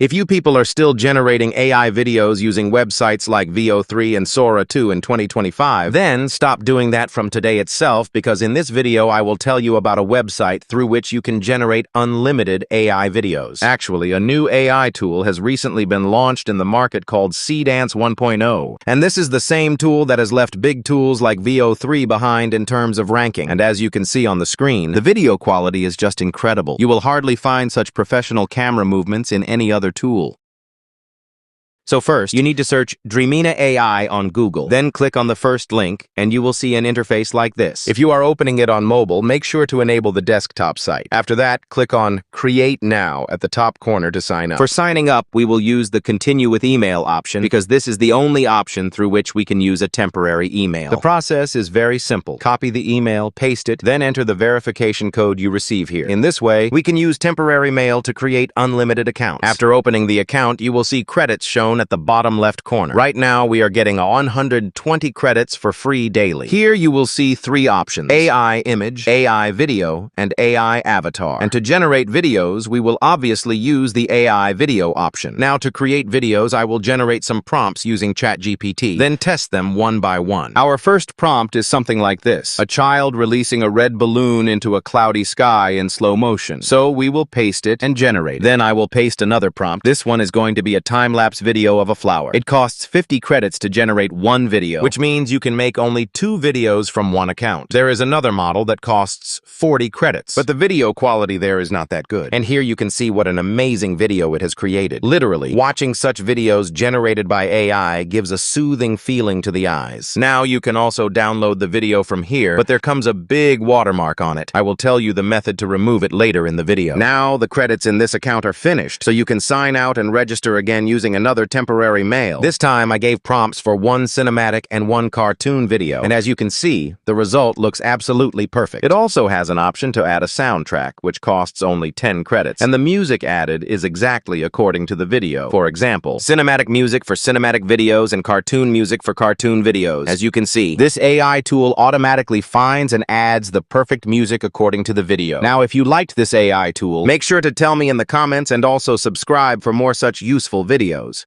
If you people are still generating AI videos using websites like VO3 and Sora 2 in 2025, then stop doing that from today itself, because in this video I will tell you about a website through which you can generate unlimited AI videos. Actually, a new AI tool has recently been launched in the market called Dance 1.0, and this is the same tool that has left big tools like VO3 behind in terms of ranking. And as you can see on the screen, the video quality is just incredible. You will hardly find such professional camera movements in any other tool. So first, you need to search Dreamina AI on Google. Then click on the first link, and you will see an interface like this. If you are opening it on mobile, make sure to enable the desktop site. After that, click on Create Now at the top corner to sign up. For signing up, we will use the Continue with Email option, because this is the only option through which we can use a temporary email. The process is very simple. Copy the email, paste it, then enter the verification code you receive here. In this way, we can use temporary mail to create unlimited accounts. After opening the account, you will see credits shown at the bottom left corner. Right now, we are getting 120 credits for free daily. Here you will see three options: AI image, AI video, and AI avatar. And to generate videos, we will obviously use the AI video option. Now, to create videos, I will generate some prompts using ChatGPT, then test them one by one. Our first prompt is something like this: a child releasing a red balloon into a cloudy sky in slow motion. So we will paste it and generate it. Then I will paste another prompt. This one is going to be a time-lapse video of a flower. It costs 50 credits to generate one video, which means you can make only 2 videos from one account. There is another model that costs 40 credits, but the video quality there is not that good. And here you can see what an amazing video it has created. Literally, watching such videos generated by AI gives a soothing feeling to the eyes. Now you can also download the video from here, but there comes a big watermark on it. I will tell you the method to remove it later in the video. Now the credits in this account are finished, so you can sign out and register again using another temporary mail. This time I gave prompts for 1 cinematic and 1 cartoon video, and as you can see, the result looks absolutely perfect. It also has an option to add a soundtrack, which costs only 10 credits, and the music added is exactly according to the video. For example, cinematic music for cinematic videos and cartoon music for cartoon videos. As you can see, this AI tool automatically finds and adds the perfect music according to the video. Now, if you liked this AI tool, make sure to tell me in the comments and also subscribe for more such useful videos.